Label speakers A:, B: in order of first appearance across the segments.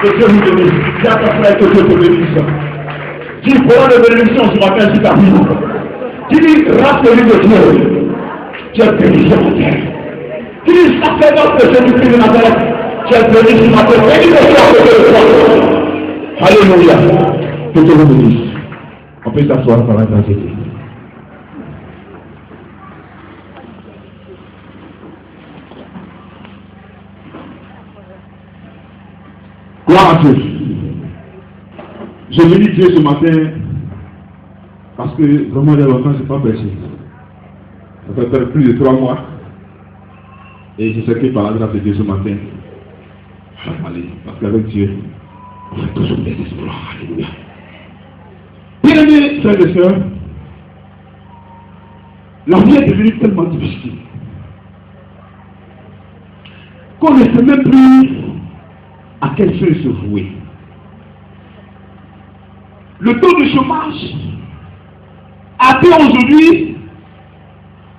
A: Que Dieu vous bénisse. Dis à ta frère que Dieu te bénisse. Dis, voilà de bénédiction ce matin sur ta vie. Dis, grâce au livre de Dieu, tu es béni ce matin. Dis, sacerdoce de Jésus-Christ de Nazareth, tu es béni ce matin. Béni de toi, que Dieu soit. Alléluia. Que Dieu vous bénisse. On peut s'asseoir par la grâce de Dieu. Gloire à Dieu. Je bénis Dieu ce matin parce que vraiment il y a longtemps je n'ai pas prêché. Ça fait plus de 3 mois. Et je sais que par la grâce de Dieu ce matin, allez, parce qu'avec Dieu, on fait toujours des exploits. Alléluia. Bien-aimés, frères et sœurs, la vie est devenue tellement difficile qu'on ne sait même plus à quel feu se vouer. Le taux de chômage atteint aujourd'hui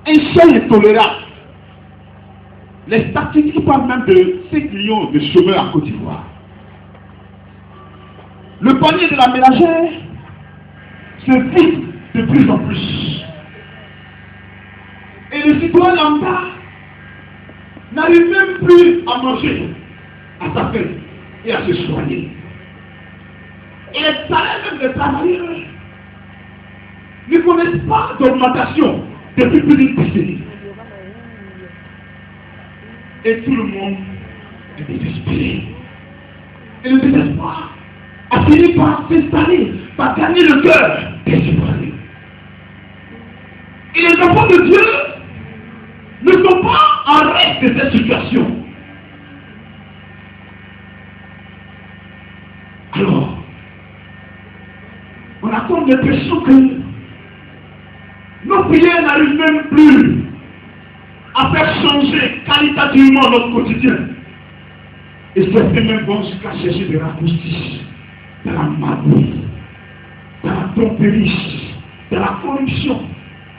A: un seuil tolérable. Les statistiques parlent même de 5 millions de chômeurs en Côte d'Ivoire. Le panier de la ménagère se vide de plus en plus. Et le citoyen lambda n'arrive même plus à manger à sa faim et à se soigner. Et les salaires même des travailleurs ne connaissent pas d'augmentation depuis plus d'une décennie. Et tout le monde est désespéré. Et le désespoir a fini par s'installer, par gagner le cœur des citoyens. Et les enfants de Dieu ne sont pas en reste de cette situation. Alors, on a comme l'impression que nos prières n'arrivent même plus à faire changer qualitativement notre quotidien. Et certains même vont jusqu'à chercher des raccourcis dans la magouille, dans la tromperie, dans la corruption,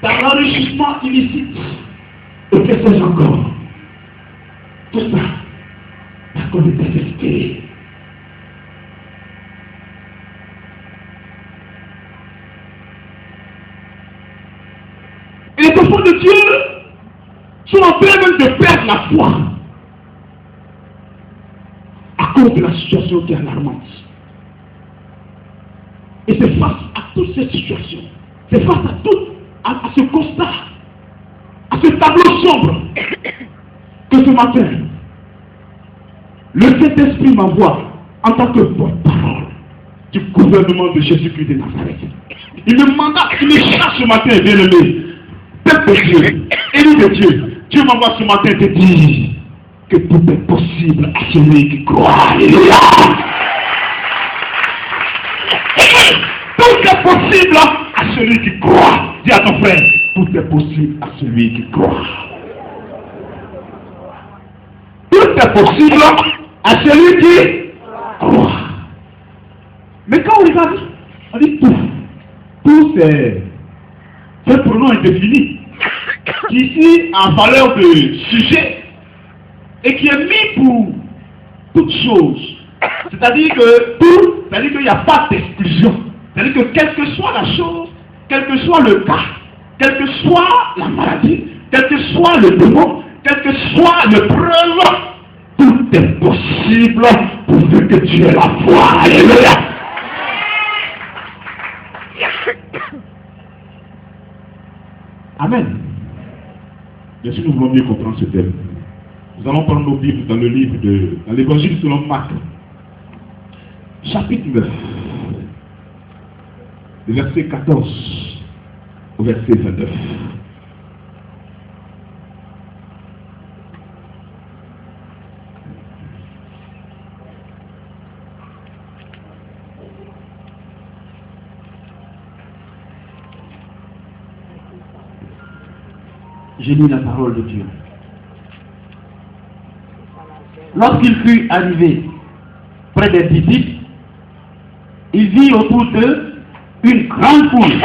A: dans l'enrichissement illicite. Et que sais-je encore? Tout ça, parce qu'on est désespéré. Et les enfants de Dieu sont en train même de perdre la foi à cause de la situation qui est alarmante. Et c'est face à toute cette situation, c'est face à ce constat, à ce tableau sombre, que ce matin, le Saint-Esprit m'envoie en tant que porte-parole du gouvernement de Jésus-Christ de Nazareth. Il me mandate, il me cherche ce matin, bien-aimé, peuple de Dieu, élu de Dieu. Dieu m'envoie ce matin te dire que tout est possible à celui qui croit. Alléluia. Tout est possible à celui qui croit. Dis à ton frère, tout est possible à celui qui croit. Tout est possible à celui qui croit. Mais quand on regarde, on dit tout. Tout c'est un pronom indéfini qui ici en valeur de sujet et qui est mis pour toute chose. C'est-à-dire que tout, c'est-à-dire qu'il n'y a pas d'exclusion. C'est-à-dire que quelle que soit la chose, quel que soit le cas, quelle que soit la maladie, quel que soit le démon, quelle que soit l'épreuve, tout est possible pourvu que tu aies la foi. Alléluia. Amen. Bien sûr, nous voulons mieux comprendre ce thème. Nous allons prendre nos Bibles dans le livre dans l'évangile selon Marc, chapitre 9, le verset 14 au verset 29.
B: Je lis la parole de Dieu. Lorsqu'il fut arrivé près des disciples, il vit autour d'eux une grande foule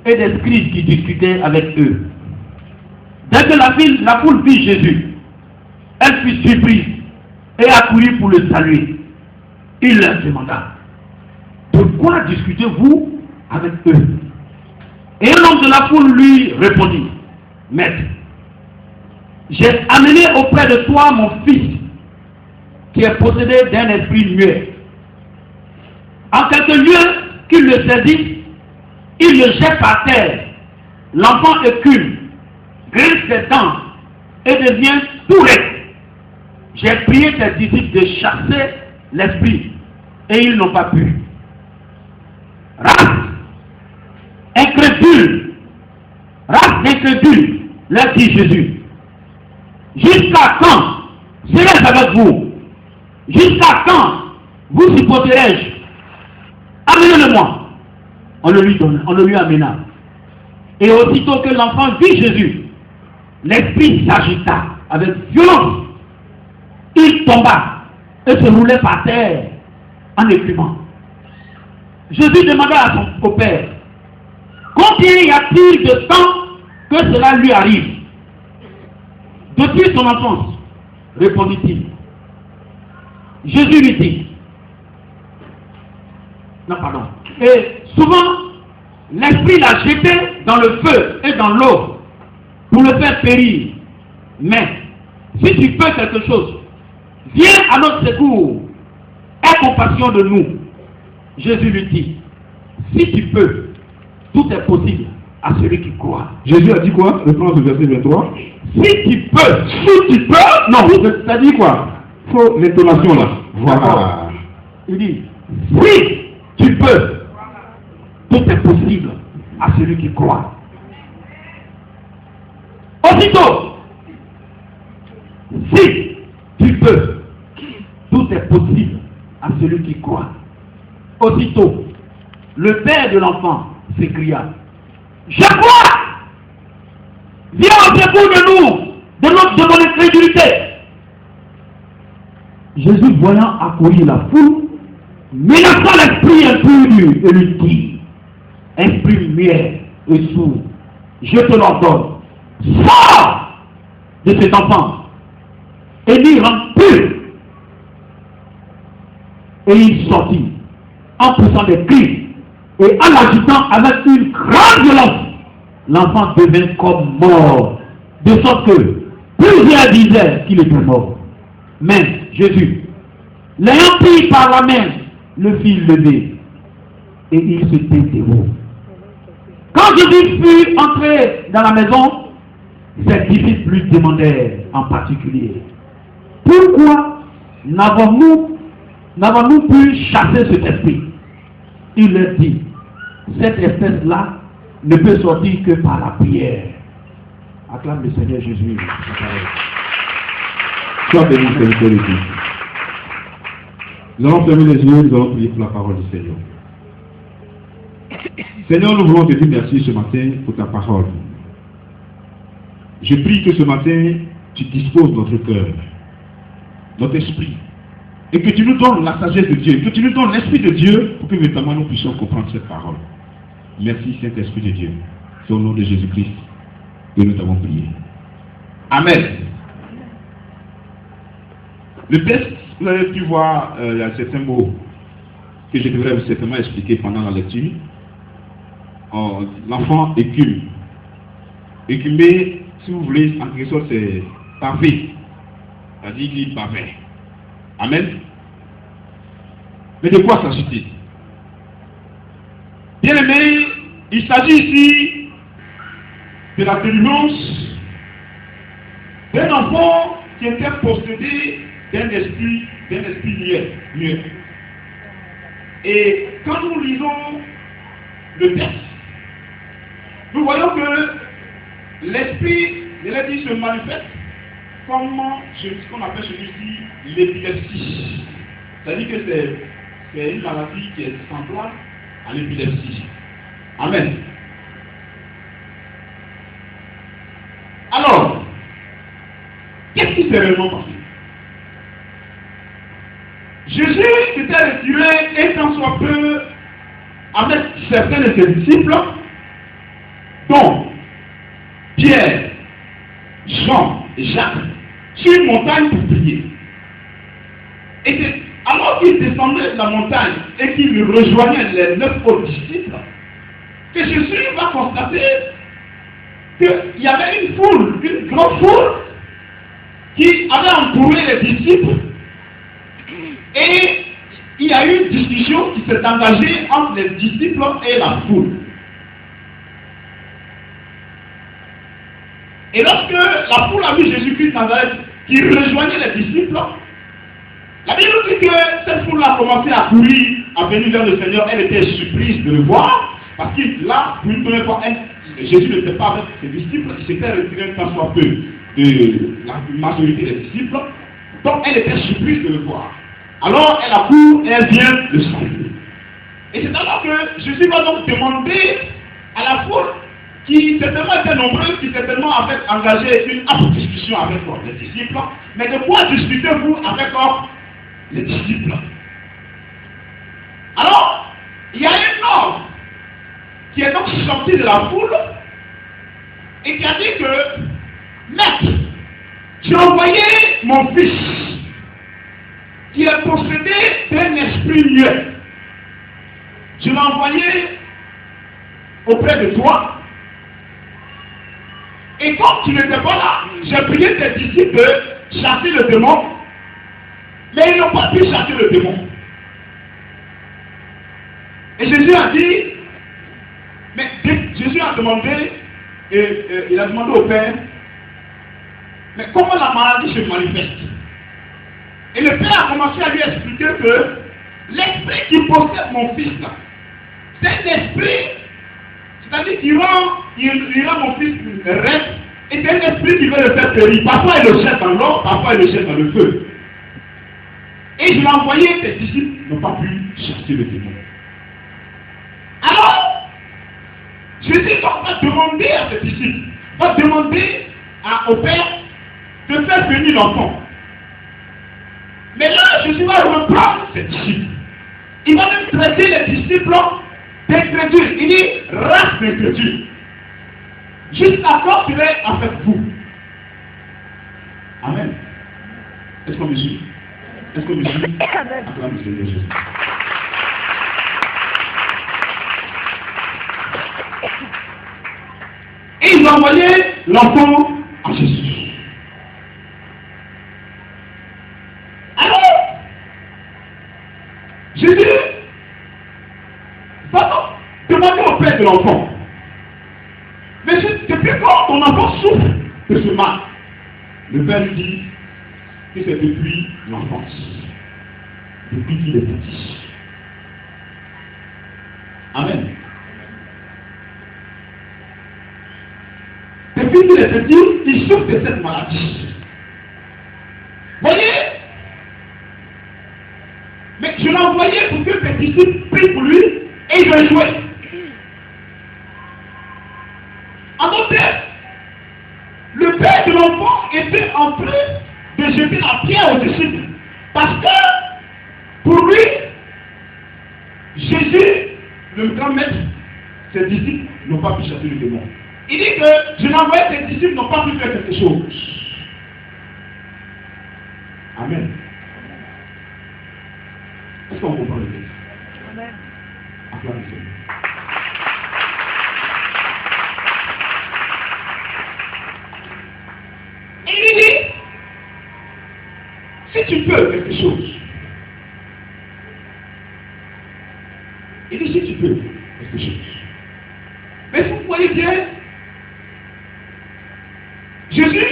B: et des scribes qui discutaient avec eux. Dès que la foule vit Jésus, elle fut surprise et accourut pour le saluer. Il leur demanda, de quoi discutez-vous avec eux? Et un homme de la foule lui répondit, Maître, j'ai amené auprès de toi mon fils qui est possédé d'un esprit muet. En quelque lieu qu'il le saisit, il le jette par terre. L'enfant écume, grince ses dents et devient tout raide. J'ai prié tes disciples de chasser l'esprit et ils n'ont pas pu. Race incrédule, leur dit Jésus. Jusqu'à quand serai-je avec vous? Jusqu'à quand vous supporterai-je? Amenez-le-moi. On le lui amena. Et aussitôt que l'enfant vit Jésus, l'esprit s'agita avec violence. Il tomba et se roulait par terre en écumant. Jésus demanda au Père, combien y a-t-il de temps que cela lui arrive? Depuis son enfance, répondit-il. Jésus lui dit, non pardon, et souvent l'esprit l'a jeté dans le feu et dans l'eau pour le faire périr. Mais si tu fais quelque chose, viens à notre secours, aie compassion de nous. Jésus lui dit, si tu peux, tout est possible à celui qui croit.
A: Jésus a dit quoi? Reprends le verset 23.
B: Si tu peux, non,
A: ça dit quoi? Faut l'intonation là. Voilà.
B: Il dit, si tu peux, tout est possible à celui qui croit. Aussitôt, si tu peux, tout est possible à celui qui croit. Aussitôt, le père de l'enfant s'écria, je crois! Viens au secours de nous, de mon incrédulité. Jésus, voyant accourir la foule, menaça l'esprit impur et lui dit, esprit muet et sourd, je te l'ordonne, sors de cet enfant et n'y rentre plus. Et il sortit en poussant des cris et en l'agitant avec une grande violence. L'enfant devint comme mort, de sorte que plusieurs disaient qu'il était mort. Mais Jésus, l'ayant pris par la main, le fit lever et il se tint debout. Quand Jésus fut entré dans la maison, ses disciples lui demandèrent en particulier, pourquoi n'avons-nous pu chasser cet esprit? Il leur dit, cette espèce-là ne peut sortir que par la prière. Acclame le Seigneur Jésus.
A: Sois béni, Seigneur Jésus. Nous allons fermer les yeux, nous allons prier pour la parole du Seigneur. Seigneur, nous voulons te dire merci ce matin pour ta parole. Je prie que ce matin, tu disposes notre cœur, notre esprit, et que tu nous donnes la sagesse de Dieu, que tu nous donnes l'Esprit de Dieu pour que véritablement nous puissions comprendre cette parole. Merci Saint-Esprit de Dieu. C'est au nom de Jésus-Christ que nous t'avons prié. Amen. Le texte, vous avez pu voir, il y a certains mots que je devrais certainement expliquer pendant la lecture. L'enfant écume. Écumer, si vous voulez, en quelque sorte, c'est pavé. C'est-à-dire qu'il bavait. Amen. Mais de quoi s'agit-il? Bien aimé, il s'agit ici de la délivrance d'un enfant qui était possédé d'un esprit muet. Et quand nous lisons le texte, nous voyons que l'esprit de l'esprit se manifeste comme ce qu'on appelle celui-ci l'épilepsie. C'est-à-dire que c'est une maladie qui est semblable à l'épilepsie. Amen. Alors, qu'est-ce qui s'est réellement passé? Jésus s'était retiré et tant soit peu avec certains de ses disciples, dont Pierre, Jean et Jacques, sur une montagne pour prier. Et c'est alors qu'il descendait de la montagne et qu'il rejoignait les 9 autres disciples, que Jésus va constater qu'il y avait une foule, une grande foule, qui avait entouré les disciples, et il y a eu une discussion qui s'est engagée entre les disciples et la foule. Et lorsque la foule a vu Jésus-Christ Nazareth qui rejoignait les disciples, la Bible nous dit que cette foule a commencé à courir, à venir vers le Seigneur. Elle était surprise de le voir, parce que là, pour une première fois, Jésus n'était pas avec ses disciples, il s'était retiré tant soit peu de la majorité des disciples. Donc elle était surprise de le voir. Alors elle accourt et elle vient le saluer. Et c'est alors que Jésus va donc demander à la foule, qui certainement était nombreuse, qui certainement avait engagé une âpre discussion avec les disciples, mais de quoi discutez-vous avec les disciples? Alors, il y a un homme qui est donc sorti de la foule et qui a dit que, Maître, j'ai envoyé mon fils qui est possédé d'un esprit muet. Je l'ai envoyé auprès de toi. Et comme tu n'étais pas là, j'ai prié tes disciples de chasser le démon, mais ils n'ont pas pu chasser le démon. Et Jésus a dit, mais Jésus a demandé, il a demandé au Père, mais comment la maladie se manifeste? Et le Père a commencé à lui expliquer que l'esprit qui possède mon fils là, c'est un esprit, c'est-à-dire qu'il rend mon fils rêve, et c'est un esprit qui veut le faire périr. Parfois il le jette dans l'eau, parfois il le jette dans le feu. Et je l'ai envoyé, tes disciples n'ont pas pu chasser le démon. Alors, Jésus va demander à ses disciples, va demander au Père de faire venir l'enfant. Mais là, Jésus va reprendre ses disciples. Il va même traiter les disciples d'incrédules. Il dit race d'incrédules. Jusqu'à quand tu es avec vous? Amen. Est-ce qu'on me suit? Est-ce qu'on me suit? Acclame le Seigneur Jésus. Et il va envoyer l'enfant à Jésus. Alors, Jésus va demander au père de l'enfant. Mais depuis quand ton enfant souffre de ce mal? Le père lui dit que c'est depuis l'enfance, depuis qu'il est petit. Amen. Depuis qu'il est petit, il souffre de cette maladie. Voyez? Mais je l'ai envoyé pour que tes disciples prient pour lui et il va jouer. En d'autres termes, le père de l'enfant était en train de jeter la pierre aux disciples. Parce que, pour lui, Jésus, le grand maître, ses disciples n'ont pas pu chasser le démon. Il dit que je l'ai envoyé, ses disciples n'ont pas pu faire quelque chose. Amen. Est-ce qu'on comprend le texte? Amen. Applaudissez. Et il dit, si tu peux quelque chose, il dit si tu peux quelque chose. Mais vous voyez bien, Jésus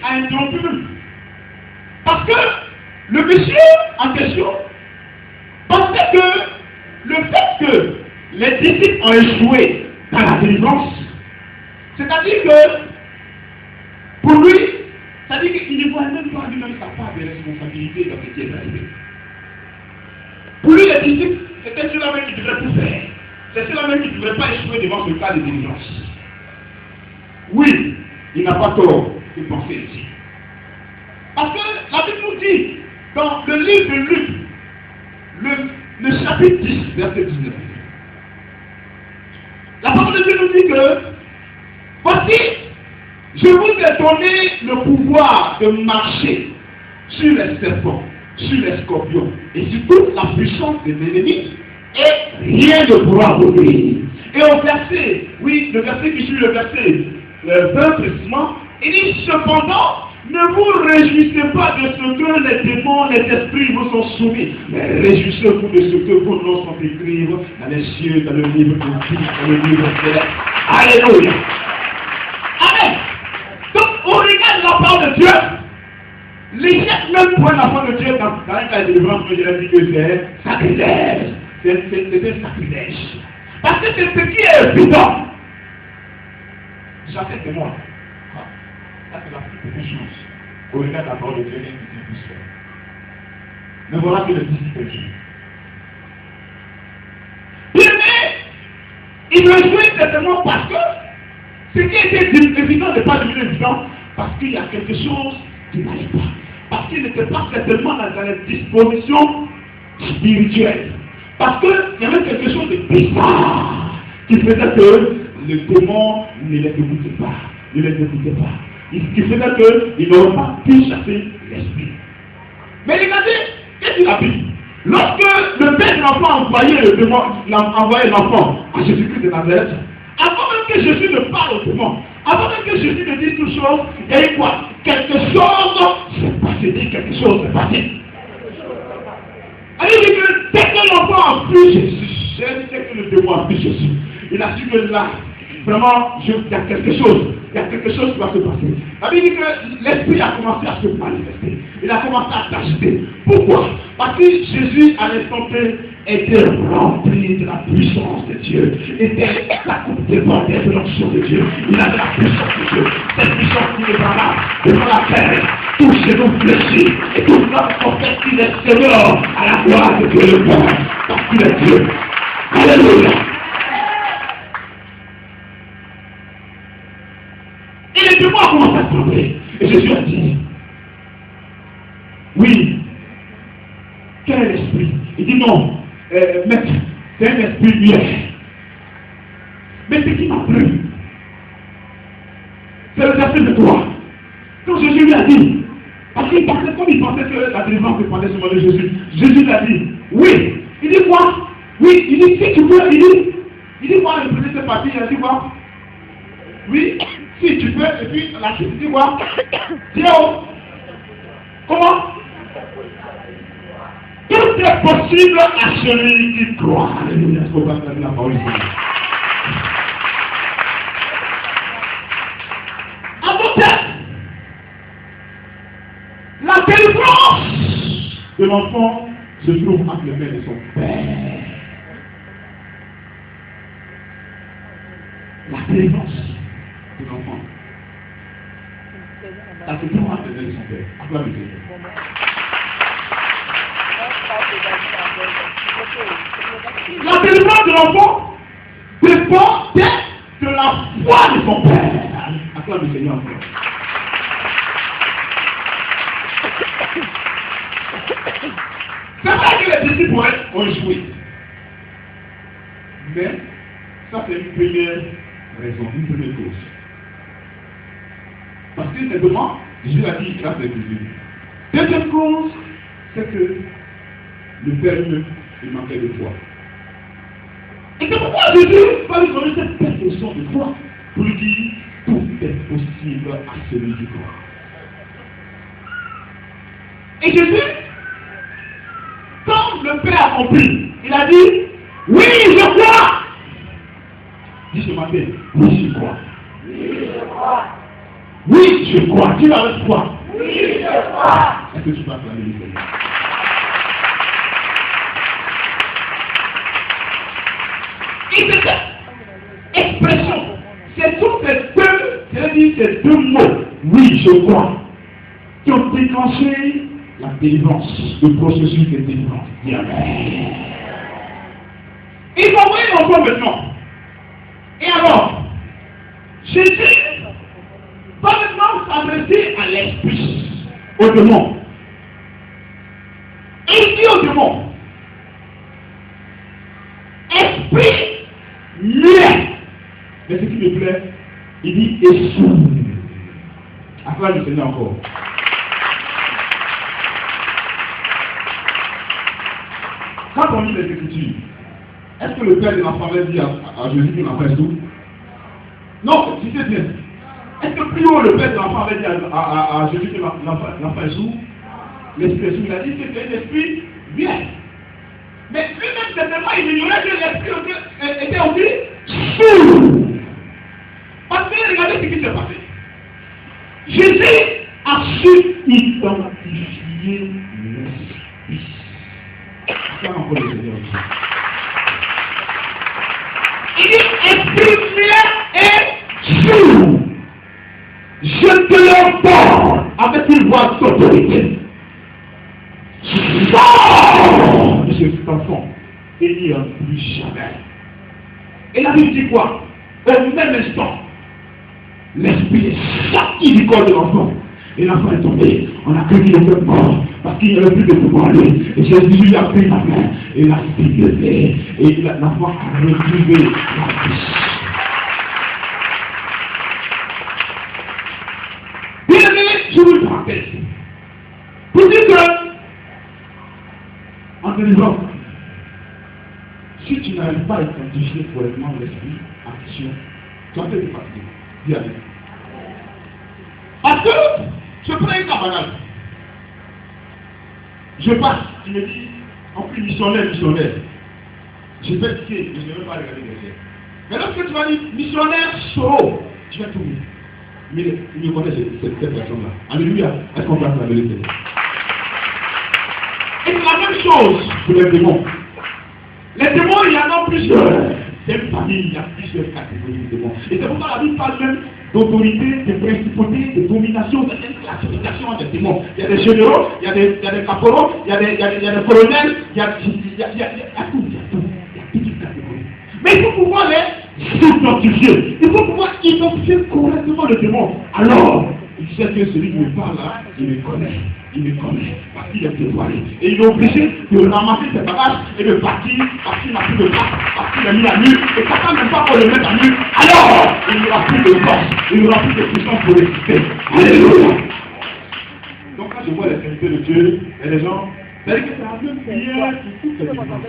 A: a interrompu même. Parce que le monsieur en question pensait que le fait que les disciples ont échoué dans la délivrance, c'est-à-dire que pour lui, c'est-à-dire qu'il ne voit même pas lui-même sa part de responsabilité dans ce qui est arrivé. Pour lui, les disciples, c'était ceux-là même qui devraient tout faire. C'est ceux-là même qui ne devraient pas échouer devant ce cas de délivrance. Oui, il n'a pas tort de penser ici. Parce que la Bible nous dit, dans le livre de Luc, le chapitre 10, verset 19, la parole de Dieu nous dit que, voici, je vous ai donné le pouvoir de marcher sur les serpents, sur les scorpions et sur toute la puissance des ennemis, et rien ne pourra vous nuire. Et au verset, oui, le verset qui suit le verset 20 précisément, il dit cependant, ne vous réjouissez pas de ce que les démons, les esprits vous sont soumis, mais réjouissez-vous de ce que vos noms sont écrits dans les cieux, dans le livre de vie, dans le livre céleste. Alléluia. Amen. Donc, on regarde la parole de Dieu. Les chefs même pour un enfant de Dieu, dans un cas de délivrance, je l'ai dit que c'est sacrilège. C'est un sacrilège. Parce que c'est ce qui est évident. J'accepte moi. Ça, c'est la plus petite chose. Au regard de la parole de Dieu, et qui puisse faire. Mais voilà que le disciple Dieu. Il me jouit certainement parce que ce qui était évident n'est pas devenu évident, parce qu'il y a quelque chose qui n'allait pas. Parce qu'il n'était pas certainement dans les dispositions spirituelles. Parce qu'il y avait quelque chose de bizarre qui faisait que le démon ne les écoutait pas. Ne les écoutait pas. Ce qui faisait qu'il n'aurait pas pu chasser l'esprit. Mais regardez, qu'est-ce qu'il a dit? Lorsque le père de l'enfant a envoyé l'enfant à Jésus-Christ de Nazareth, avant même que Jésus ne parle au démon, avant même que Jésus ne dise toute chose, il y a eu quoi? Quelque chose s'est passé. Dit quelque chose s'est passé. Il dit que dès que l'enfant a vu Jésus, dès que le démon a vu Jésus, il a su que là, vraiment, il y a quelque chose. Il y a quelque chose qui va se passer. La Bible dit que l'esprit a commencé à se manifester. Il a commencé à s'agiter. Pourquoi? Parce que Jésus, à l'instant T, était rempli de la puissance de Dieu. Était la coupe débordée de l'onction de Dieu. Il avait la puissance de Dieu. Cette puissance qui est par là, devant la terre, tous ses nous fléchis. Et tout notre confesse qu'il est Seigneur à la gloire de Dieu le Père. Parce qu'il est Dieu. Alléluia. Et les démons ont commencé à trembler. Et Jésus a dit, oui, quel est l'esprit? Il dit non, maître, c'est un esprit bien. Mais ce qui m'a plu, c'est le verset de 3. Quand Jésus lui a dit, parce qu'il pensait, comme il pensait que la délivrance dépendait seulement de Jésus, Jésus lui a dit, oui. Il dit quoi? Oui, il dit, si tu peux, il dit quoi, le premier cette partie, il a dit quoi? Oui, si tu peux, et puis la suite, il dit quoi? Dis oh! Comment? Tout est possible à celui qui croit. Alléluia, est-ce qu'on va faire la parole ici? À mon tête, la délivrance de l'enfant se trouve entre les mains de son père. La délivrance de l'enfant. Ça se trouve entre les mains de son père. Acclamez-le. La délivrance de l'enfant dépend de la foi de son père. Acclame le Seigneur. C'est vrai que les disciples ont échoué. Mais ça c'est une première raison, une première cause. Parce que simplement, Jésus a dit grâce à Jésus. Deuxième cause, c'est que le Père lui-même, il manquait de foi. Et c'est pourquoi Jésus va lui donner cette perfection de foi pour lui dire tout est possible à celui qui croit. Et Jésus, quand le Père a compris, il a dit oui, je crois. Dis ce matin, oui, je crois. Oui, je crois. Oui, je crois. Dis avec foi. Oui, je crois. Est-ce que tu peux acclamer le Seigneur? Et cette expression, c'est tous ces deux mots, oui, je crois, qui ont déclenché la délivrance, le processus de délivrance. Dis amen. Il faut envoyer l'enfant maintenant. Et alors, Jésus va maintenant s'adresser à l'esprit, au démon. Et il dit au démon, esprit, muet. Mais ce qui me plaît, il dit et sourd. Acclame le Seigneur encore. Quand on lit les Écritures, est-ce que le père de l'enfant avait dit à Jésus que l'enfant est sourd? Non, si c'est bien. Est-ce que plus haut le père de l'enfant avait dit à Jésus que l'enfant est sourd? L'esprit est sourd, il a dit que c'est un esprit bien. Mais lui-même, certainement, il ignorait que l'esprit était aussi sourd. Parce que regardez ce qui s'est passé. Jésus a su identifier l'esprit. Ça encore le Seigneur. Il dit esprit bien et sourd. Je te l'ordonne avec une voix d'autorité. Sors de cet enfant et n'y en plus jamais. Et la Bible dit quoi? Au même instant, l'esprit est sorti du corps de l'enfant. Et l'enfant est tombé. On a cueilli le cœur mort parce qu'il n'y avait plus de pouvoir en lui. Et Jésus lui a pris la main et l'a levé. Et l'enfant a retrouvé la vie. Bien aimé, je vous le rappelle. Pour dire que, en te disant, si tu n'arrives pas à identifier correctement l'esprit en question, tu vas te dépasser. Dis avec. Parce que, je prends un cas banal. Je passe, tu me dis, on fait missionnaire. Je vais te dire, je ne vais pas regarder les yeux. Mais lorsque tu vas dire missionnaire solo, tu vas tourner. Mais il me connaît cette personne-là. Alléluia. Est-ce qu'on passe la vérité? Et c'est la même chose pour les démons. Les démons, il y en a plusieurs. C'est une famille, il y a plusieurs catégories de démons. Et c'est pourquoi la Bible parle même d'autorité, de principauté, de domination, de classification des démons. Il y a des généraux, il y a des caporaux, il y a des colonels, il y a tout. Il y a toutes les catégories. Mais il faut pouvoir les identifier. Il faut pouvoir identifier correctement le démon. Alors, il sait que celui qui me parle là, il me connaît. Parce qu'il est dévoilé. Et il est obligé de ramasser ses bagages et de partir parce qu'il n'a plus de place, parce qu'il a mis à nu. Et ça ne même pas pour le mettre à nu. Alors, il n'y aura plus de force, il n'y aura plus de puissance pour résister. Alléluia. Donc quand je vois les serviteurs de Dieu, et les gens, c'est-à-dire que c'est un peu prière pour toutes les différences.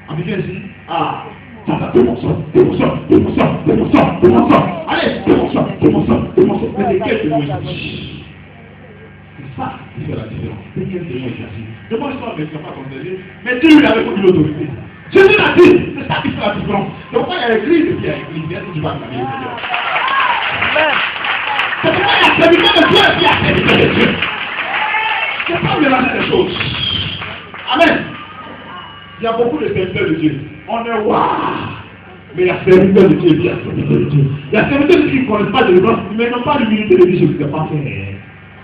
A: En fait, ici, démonstration. Allez, démonstration. Mais c'est quel démonstration? C'est ça qui fait la différence. C'est quel démonstration? Démonstration ne peut pas considérer, mais Dieu lui avait connu l'autorité. Jésus l'a dit, c'est ça qui fait la différence. Donc quand il y a l'église, et puis il y a l'église, il y a tout qui va travailler. C'est pourquoi il y a serviteur de Dieu et puis il y a serviteur de Dieu. C'est pas mélanger les choses. Amen. Il y a beaucoup de serviteurs de Dieu. On est waouh. Mais il y a serviteurs de Dieu et puis il y a serviteurs de Dieu. Il y a serviteurs de Dieu qui ne connaissent pas de l'église, mais n'ont pas l'humilité de dire je ne sais pas faire.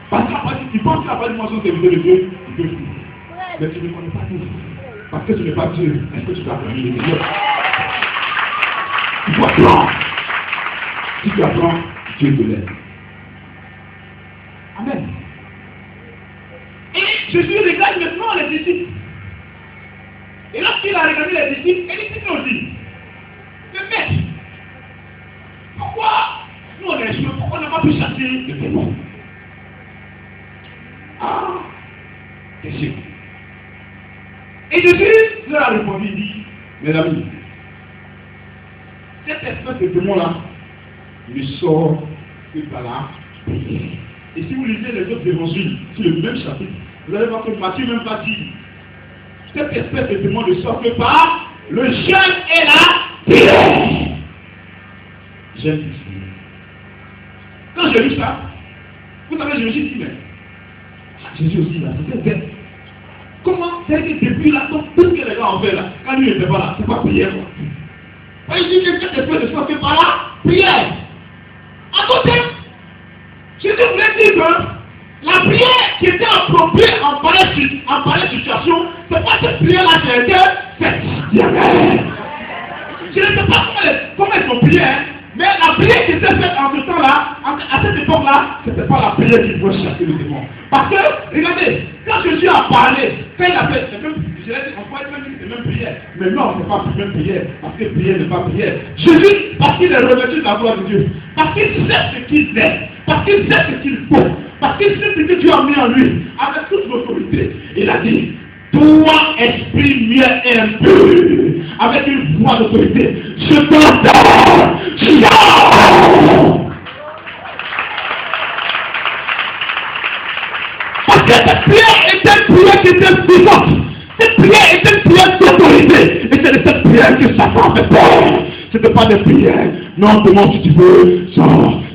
A: Parce qu'ils pensent qu'à pas de mention serviteur de Dieu, ils peuvent tout. Mais tu ne connais pas tout. Parce que tu n'es pas Dieu. Est-ce que tu peux apprendre les Dieu? Tu dois apprendre. Si tu apprends, Dieu te l'aide. Amen. Et Jésus regarde maintenant les disciples. Et lorsqu'il a regardé les disciples, les disciples ont dit, mais maître, pourquoi nous on est sûr, pourquoi on n'a pas pu chasser le démon? Ah, c'est sûr. Et Jésus leur a répondu, il dit, mes amis, cette espèce de démon-là ne sort que par la prière. Et si vous lisez les autres évangiles sur le même chapitre, vous allez voir que Matthieu même pas dit, cette espèce de démon ne sort que par le jeûne et la prière. J'aime ici. Quand j'ai lu ça, vous savez, je me suis dit, mais Jésus aussi là, c'était bête. Comment c'est que depuis là, tout ce que les gens ont fait là, quand lui n'était pas là, c'est pas prière quoi. Il dit que cette espèce de sort que par la prière. En tout cas, Jésus voulait dire que la prière qui était appropriée en pareille situation, c'est pas cette prière-là qui a été faite. Je ne sais pas comment ils ont prié, hein, mais la prière qui était faite en ce temps-là, à cette époque-là, ce n'était pas la prière qui pouvait chasser le démon. Parce que, regardez, quand Jésus a parlé, quand il a fait, c'est même, je l'ai dit, on pourrait même dire que c'est même prière. Mais non, ce n'est pas même prière, parce que prière n'est pas prière. Jésus, parce qu'il est revêtu de la gloire de Dieu, parce qu'il sait ce qu'il est, parce qu'il sait ce qu'il faut, parce qu'il sait ce que Dieu a mis en lui, avec toute l'autorité, il a dit, Toi, esprit lumière et impur, avec une voix d'autorité, je t'entends. Parce que cette prière est une prière qui était puissante. Cette prière est une prière d'autorité. Et c'est de cette prière que Satan fait peur. Ce n'est pas des prières. Non, demande si tu veux.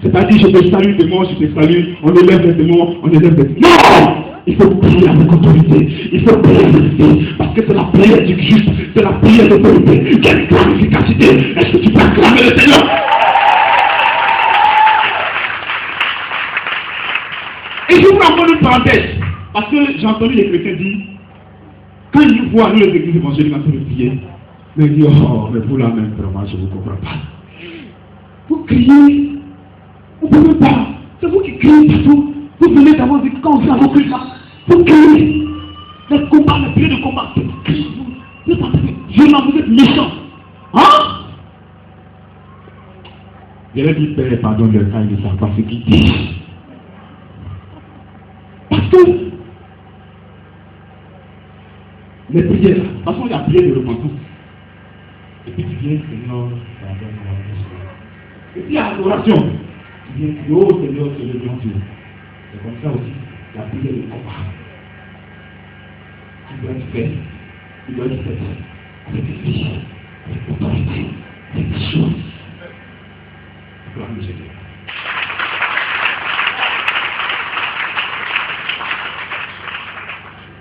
A: C'est-à-dire, je te salue, demande, je te salue. On élève les démons, on élève les démons. Non! Il faut prier avec autorité. Il faut prier avec autorité. Parce que c'est la prière du juste. C'est la prière d'autorité. Quelle grande efficacité. Est-ce que tu peux acclamer le Seigneur? Et je vous encore une parenthèse. Parce que j'ai entendu les chrétiens dire, quand ils voient nous les églises évangéliques en train de prier, ils disent, oh, mais vous là même, vraiment, je ne vous comprends pas. Vous criez, vous ne pouvez pas. C'est vous qui criez partout. Vous venez d'avoir dit, quand on fait un recul là, vous criez. Les combats, les prières de combat, vous criez. Vous êtes violent, vous êtes méchant. Hein? Je leur dis, Père, pardonne-leur, quand ils ne savent pas ce qu'ils disent. Parce que les prières, de toute façon, il y a prière de repentance. Et puis tu viens, Seigneur, pardonne-moi. Et puis il y a l'adoration. Tu viens, oh Seigneur, Seigneur, Dieu. C'est comme ça aussi, la prière de combat. Tu dois être fait, tu dois être fait avec des vies, avec autorité, avec des choses. Acclame le Seigneur.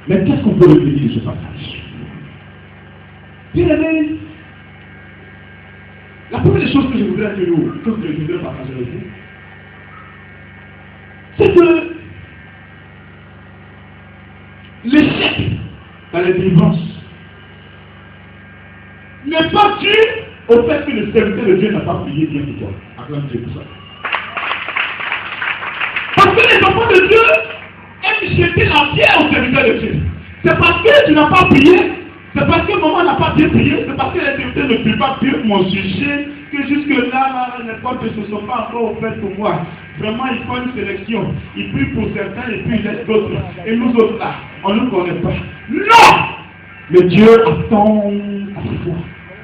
A: Mais qu'est-ce qu'on peut retenir de ce passage? Bien aimé, la première des choses que je voudrais partager avec vous, c'est que l'échec dans la délivrance n'est pas dû au fait que le serviteur de Dieu n'a pas prié bien pour toi. Acclame Dieu pour ça. Parce que les enfants de Dieu aiment jeter la pierre au serviteur de Dieu. C'est parce que tu n'as pas prié, c'est parce que maman n'a pas bien prié, c'est parce que les serviteurs ne prient pas bien mon sujet, que jusque-là, les portes ne se sont pas encore ouvertes pour moi. Vraiment, il faut une sélection. Il prie pour certains et puis il laisse d'autres. Et nous autres là, on ne nous connaît pas. Non! Mais Dieu attend ta foi.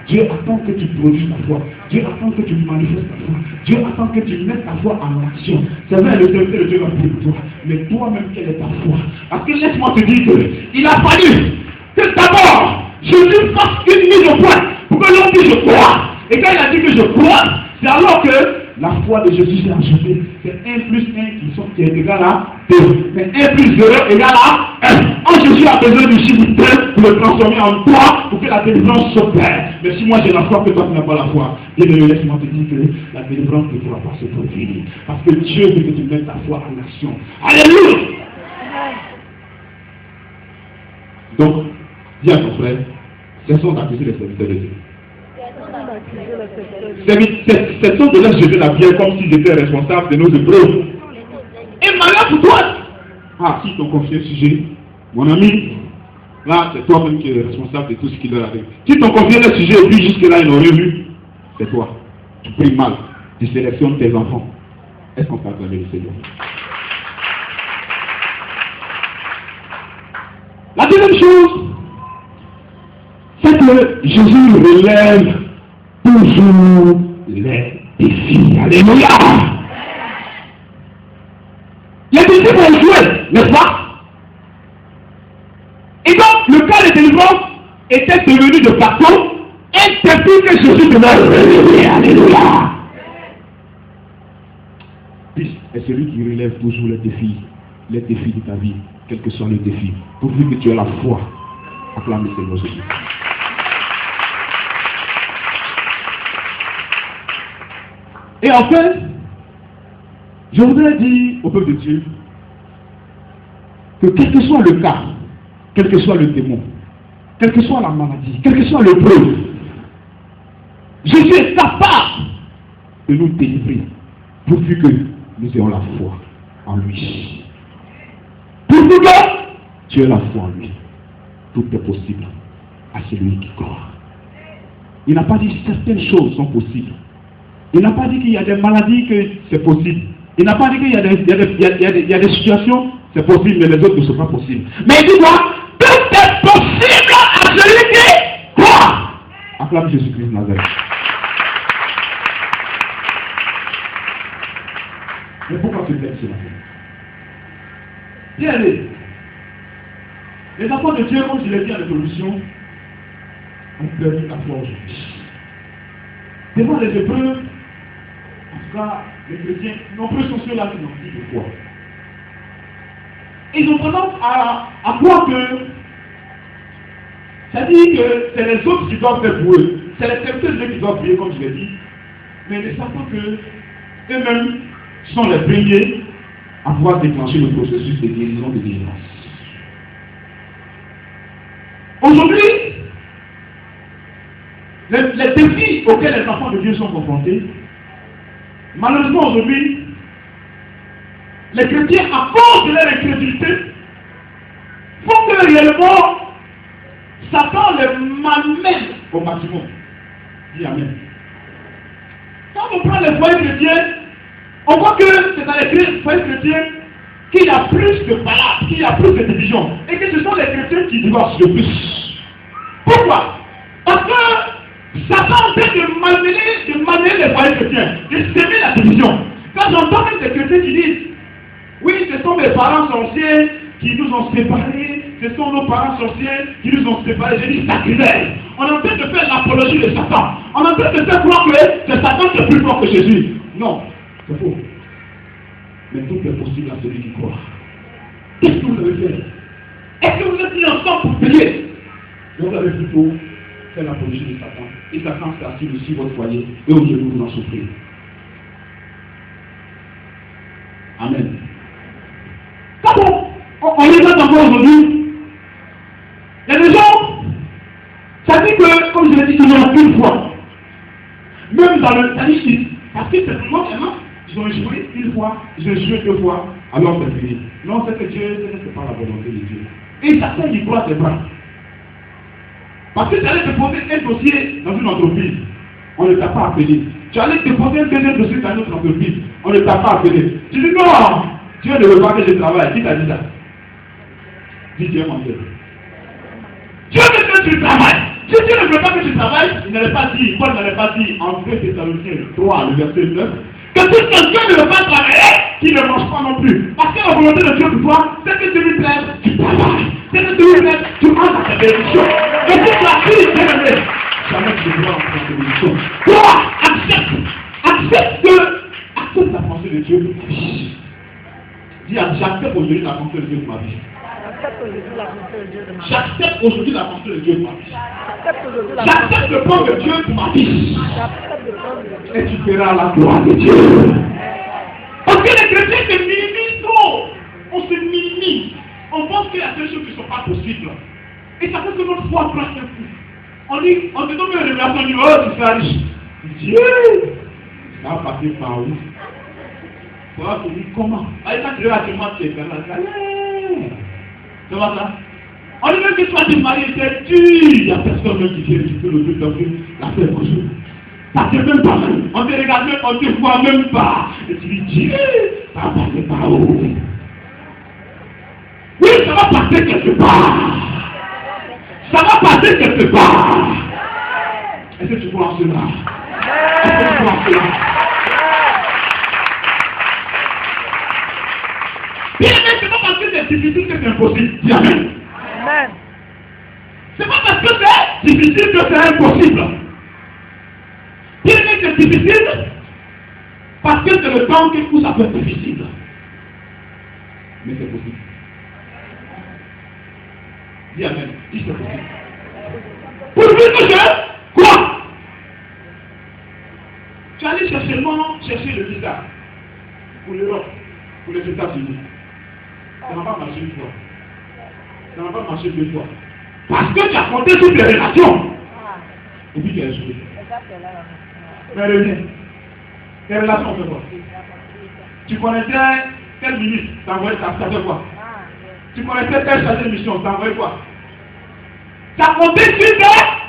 A: Dieu attend que tu produises ta foi. Dieu attend que tu manifestes ta foi. Dieu attend que tu mettes ta foi en action. C'est vrai, le serviteur de Dieu va prier pour toi. Mais toi-même, quelle est ta foi? Parce que laisse-moi te dire qu'il a fallu que d'abord, Jésus fasse une mise au point pour que l'on dise je crois. Et quand il a dit que je crois, c'est alors que la foi de Jésus s'est ajoutée. C'est 1 plus 1 qui est égal à 2. Mais 1 plus 0 égale à 1. En Jésus a besoin du chiffre 2 pour le transformer en toi, pour que la délivrance s'opère. Mais si moi j'ai la foi que toi tu n'as pas la foi, bien laisse-moi te dire que la délivrance ne pourra pas se produire. Parce que Dieu veut que tu mettes ta foi en action. Alléluia! Donc, dis à ton frère, cessons d'accuser les serviteurs de Dieu. Cessons de leur jeter la pierre comme s'ils étaient responsables de nos épreuves. Et malheur pour toi! Ah, si t'ont confié le sujet, mon ami, là, c'est toi-même qui es responsable de tout ce qui leur arrive. Si t'ont confié le sujet et puis jusque-là, ils n'ont rien vu, c'est toi. Tu pries mal, tu sélectionnes tes enfants. Est-ce qu'on peut acclamer le Seigneur? La deuxième chose, c'est que Jésus relève toujours les défis. Alléluia! Les défis vont jouer, n'est-ce pas? Et donc, le cas de délivrance était devenu de façon un défi que Jésus devait relever. Alléluia! Puis, est celui qui relève toujours les défis de ta vie, quel que soit le défi, pourvu que tu aies la foi. Acclame le Seigneur Jésus. Et enfin, je voudrais dire au peuple de Dieu que quel que soit le cas, quel que soit le démon, quelle que soit la maladie, quel que soit le preuve, Jésus est capable de nous délivrer pourvu que nous ayons la foi en lui. Pourvu que tu aies la foi en lui. Tout est possible à celui qui croit. Il n'a pas dit que certaines choses sont possibles. Il n'a pas dit qu'il y a des maladies que c'est possible. Il n'a pas dit qu'il y a des situations, c'est possible, mais les autres ne sont pas possibles. Mais il dit quoi? Tout est possible Acclame Jésus-Christ de Nazareth. Mais pourquoi ce texte là? Bien allez. Les enfants de Dieu, comme je l'ai dit à l'introduction, ont perdu la foi aujourd'hui. Devant les épreuves, en tout cas, les chrétiens n'ont plus sociaux là qui n'ont plus de foi. Ils ont tendance à croire que ça dit que c'est les autres qui doivent faire pour eux. C'est les serviteurs de Dieu qui doivent prier, comme je l'ai dit. Mais ils ne savent pas que eux-mêmes sont les premiers à pouvoir déclencher le processus de guérison de délivrance. Aujourd'hui, les défis auxquels les enfants de Dieu sont confrontés, malheureusement aujourd'hui, les chrétiens, à cause de leur incrédulité, font que réellement, Satan les malmène au maximum. Dis Amen. Quand on prend les foyers chrétiens, on voit que c'est dans les foyers chrétiens qu'il y a plus de palabres, qu'il y a plus de divisions, et que ce sont les chrétiens qui divorcent le plus. Pourquoi? Parce que Satan essaie de malmener les foyers chrétiens, de s'aimer la division. Quand j'entends même des chrétiens qui disent, oui, ce sont mes parents sorciers qui nous ont séparés, ce sont nos parents sorciers qui nous ont séparés. Je dis sacrilège. On est en train de faire l'apologie de Satan. On est en train de faire croire que c'est Satan qui est plus fort que Jésus. Non, c'est faux. Mais tout est possible à celui qui croit. Qu'est-ce que vous avez fait? Est-ce que vous êtes mis ensemble pour prier? Vous avez plutôt fait l'apologie de Satan. Et Satan s'est assis ici votre foyer. Et aujourd'hui vous en souffrez. Amen. Quand on regarde encore aujourd'hui, il y a des gens, ça dit que, comme je l'ai dit, ils ont une fois. Même dans le statistique, parce que c'est vraiment, ils ont échoué une fois, ils ont échoué deux fois, alors c'est fini. Non, c'est que Dieu, ce n'est pas la volonté de Dieu. Et certains qui croient, c'est vrai. Parce que tu allais déposer un dossier dans une entreprise, on ne t'a pas appelé. Tu allais déposer un deuxième dossier dans une autre entreprise, on ne t'a pas appelé. Tu dis non, Dieu ne veut pas que je travaille. Qui t'a dit ça? Dis Dieu mon Dieu. Dieu veut que tu travailles. Si Dieu ne veut pas que tu travailles, il n'allait pas dire, Paul n'allait pas dire en 2 Thessaloniciens 3, le verset 9, que si quelqu'un ne veut pas travailler, qu'il ne mange pas non plus. Parce que la volonté de Dieu pour toi, c'est que tu lui plaises, tu travailles. C'est que tu lui plaises, tu manges à ta bénédiction. Et si tu as pris, bien-aimé, jamais tu ne dois entrer en bénédiction. Toi, accepte la pensée de Dieu pour ta vie. Dis, j'accepte aujourd'hui la pensée de Dieu pour ma vie. J'accepte aujourd'hui la pensée de Dieu pour ma vie. J'accepte le plan de Dieu pour ma vie. Et tu verras la gloire de Dieu. Parce que les chrétiens se minimisent trop. On se minimise. On pense qu'il y a des choses qui ne sont pas possibles. Et ça fait que notre foi prend un coup. On te donne une révélation, on dit, oh, tu seras riche. Dieu, ça va passer par où? Ça va te dire comment? Allez, quand tu vas te montrer, tu es là. C'est pas ça? On dit même que toi, tu te maries, c'est dur. Il n'y a personne même qui vient, tu peux le truc la faire bonjour. Ça ne te même pas. On te regarde même, on ne te voit même pas. Et tu dis, Dieu, ça va passer par où? Oui, ça va passer quelque part. Ça va passer quelque part. Est-ce que tu crois en cela? Est-ce que tu crois en cela? Bien aimé, c'est pas parce que c'est difficile que c'est impossible. Dis Amen. Amen. C'est pas parce que c'est difficile que c'est impossible. Bien aimé, c'est difficile parce que c'est le temps où ça peut être difficile. Mais c'est possible. Dis Amen. Dis c'est possible. Pourvu que je quoi? Tu allais chercher le visa pour l'Europe, pour les États-Unis. Ça n'a pas marché une fois. Ça n'a pas marché deux fois. Parce que tu as compté toutes les relations. Et puis tu as échoué. Mais reviens. Tes relations ont fait quoi? Tu connaissais quel ministre, t'as envoyé ça fait quoi? Tu connaissais quel chargé de mission, t'as envoyé quoi? Tu as compté sur tes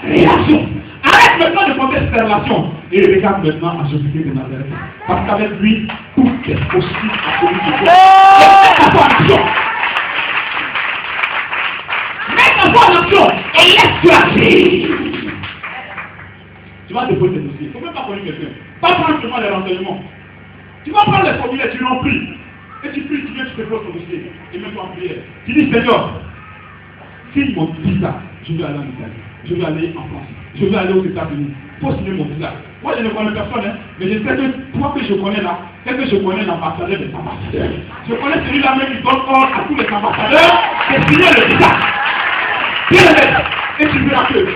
A: relations. Arrête maintenant de compter sur tes relations. Et regarde maintenant à Jésus-Christ de Nazareth. Parce qu'avec lui, tout est possible à celui qui Dieu. Mets ta foi en action. Mets ta foi en action et laisse-toi agir. tu vas déposer tes dossiers. Il ne faut même pas connaître quelqu'un. Pas prendre seulement les renseignements. Tu vas prendre les formulaires, tu remplis. Et tu pries, tu viens, tu déposes ton dossier. Et même en prière. Tu dis, Seigneur, s'ils m'ont dit ça, je vais aller en Italie. Je vais aller en France. Je vais aller aux États-Unis. Il faut signer mon visa. Moi, je ne connais personne, hein, mais je sais que toi que je connais là, c'est que je connais l'ambassadeur des ambassadeurs. Je connais celui-là même qui donne ordre à tous les ambassadeurs de signer le visa. Et tu verras que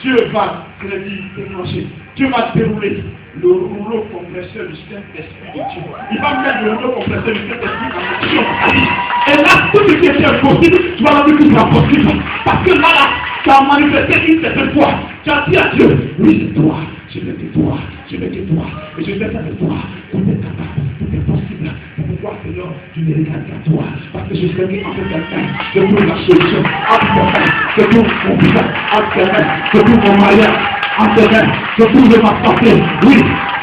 A: Dieu va, je l'ai dit, déclencher. Dieu va dérouler le rouleau compresseur du Saint-Esprit de Dieu. Il va mettre le rouleau compresseur du Saint-Esprit en action. Et là, tout ce qui était impossible, tu vas voir que c'est impossible. Parce que là, tu as manifesté une certaine fois. Tu as dit à Dieu, oui, c'est toi. Je vais de toi. Je vais de toi. Et je vais faire de toi. Tout est capable. Tout est possible. C'est pourquoi, Seigneur, tu me regardes qu'à toi. Parce que je sais qu'en fait quelqu'un, je trouve la solution. Je trouve mon visa. Je trouve mon mariage. Je trouve ma santé. Oui.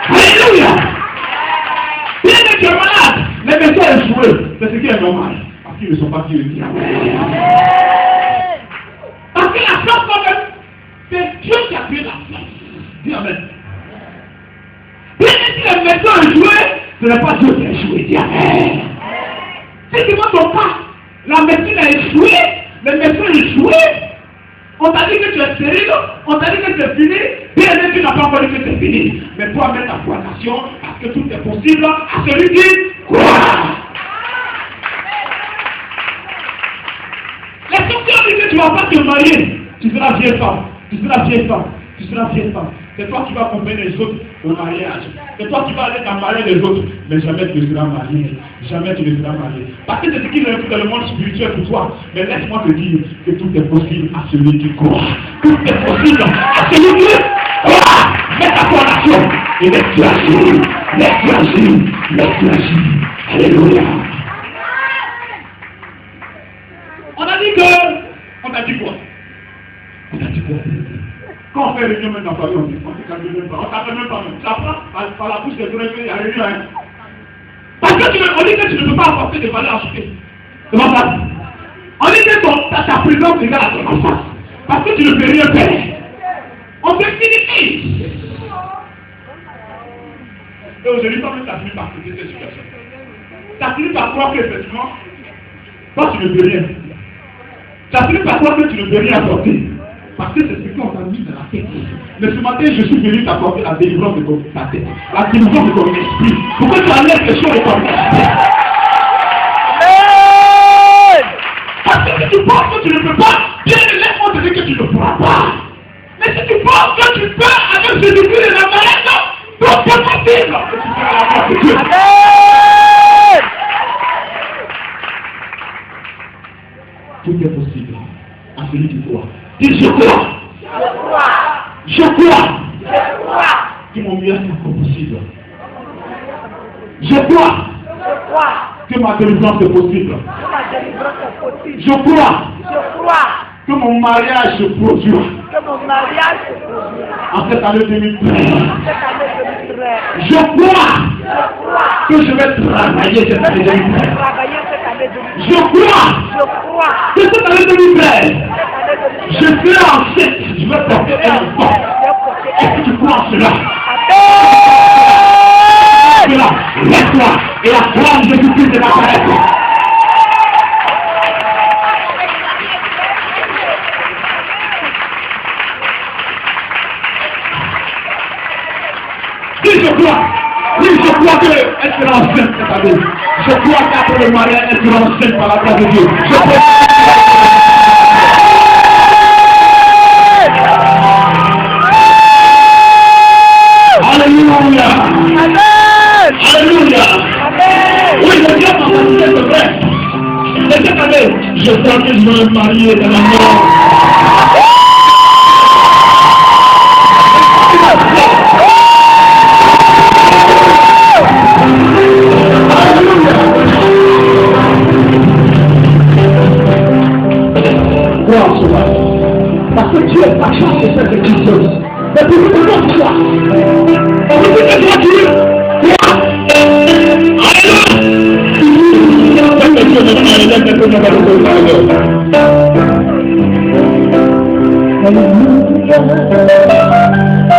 A: Alléluia. Bien que tu es malade, les médecins échoués. C'est ce qui est normal. Parce qu'ils ne sont pas Dieu. Parce que la chance quand même, c'est Dieu qui a créé la chance. Dis amen. Bien que si les médecins échoués, ce n'est pas Dieu qui a échoué. Dis amen. Si tu vois ton cas, la médecine a échoué, les médecins ont échoué. On t'a dit que tu es stérile, on t'a dit que c'est fini, bien que tu n'as pas encore dit que c'est fini. Mais toi, mets ta foi en action, parce que tout est possible à celui qui croit. Les sorciers ont dit que tu ne vas pas te marier, tu seras vieille femme, tu seras vieille femme, tu seras vieille femme. C'est toi qui vas accompagner les autres au mariage. C'est toi qui vas aller t'embarrer les autres. Mais jamais tu ne seras marié. Jamais tu ne seras marié. Parce que c'est ce qui est dans le monde spirituel pour toi. Mais laisse-moi te dire que tout est possible à celui qui croit. Tout est possible à celui qui croit. Mets ta foi en action. Et laisse-tu agir. Laisse-tu agir. Laisse-tu agir. Alléluia. On a dit que... On a dit quoi? On a dit quoi? Quand on fait réunion maintenant, on dit on ne t'appelle même pas. On t'appelle même pas. Ça prend par la bouche des oreilles qu'il y a réunion. Parce que on dit que tu ne peux pas apporter de valeur ajoutée. C'est pas ça. On dit que ta présence égale à ton enfance. Parce que tu ne peux rien faire. On te finit. Et aujourd'hui, quand même, tu as fini par quitter cette situation. Tu as fini par croire qu'effectivement, toi, tu ne peux rien. Tu as fini par croire que tu ne peux rien apporter. Parce que c'est ce qu'on t'a mis dans la tête. Mais ce matin, je suis venu t'apporter la délivrance de ta tête. La délivrance de ton esprit. Pour que tu enlèves les choses de ton esprit. Amen. Parce que si tu penses que tu ne peux pas, bien laisse-moi te dire que tu ne pourras pas. Mais si tu penses que tu peux avec Jésus-Christ et la maladie, donc c'est possible que tu feras la grâce de Dieu. Amen. Tout est possible à celui qui croit. Dis je crois. Je crois. Que mon miracle est possible. Je crois. Que ma délivrance est possible. Je crois. Que mon mariage se produira. En cette année 2013. Je crois. Que je vais travailler cette année 2013. Je crois. Que cette année 2013. Je serai enceinte, je vais porter un enfant. Est-ce que tu crois en cela? Laisse-toi et la gloire de Jésus-Christ de Nazareth. Oui, je crois. Oui, je crois qu'elle sera enceinte cette année. Je crois qu'après le mariage, elle sera enceinte par la grâce de Dieu. Je crois. Alléluia. Amen. Alléluia. Amen. Oui, le Dieu m'a fatigué, c'est vrai. Mais cette année, je crois que je vais me marier dans la mort. Crois en cela. Parce que Dieu est patient de faire quelque chose. Mais pour que tu sois, on veut que toi tu crois. Alléluia.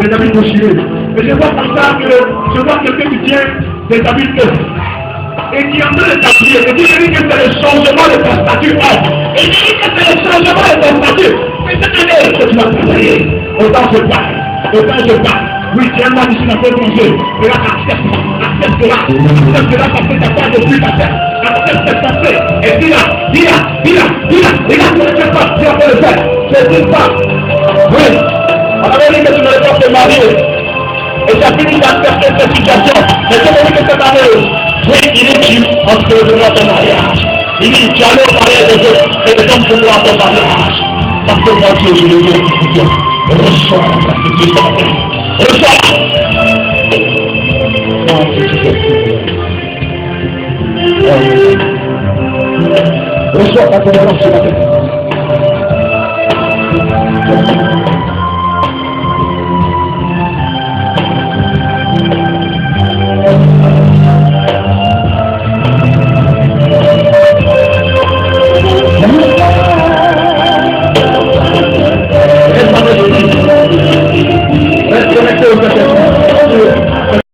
A: Des habits déchirés. Et je vois comme ça que je vois quelqu'un qui tient des habits neufs et qui est en train de t'appuyer et qui dit que c'est le changement de ton statut. Et il dit que c'est le changement de ton statut. Mais cette année que tu vas travailler, autant je parle. Oui, tu es un homme ici dans ton congé. Et là, accepte-la parce que tu n'as pas de plus à faire. Accepte cette pensée. Et dis-la, regarde ce que tu vas le faire. C'est une femme. Oui. On avait dit que tu ne devais pas te marier. Et tu as fini d'accepter cette situation. Mais tu as dit que cette année, oui, il est tu entre le droit de mariage. Il dit, tu allais au mariage des autres et les hommes pour moi ton mariage.
C: Parce que moi, Dieu, je le veux. Reçois la grâce. Reçois. Reçois ta tolérance ce matin.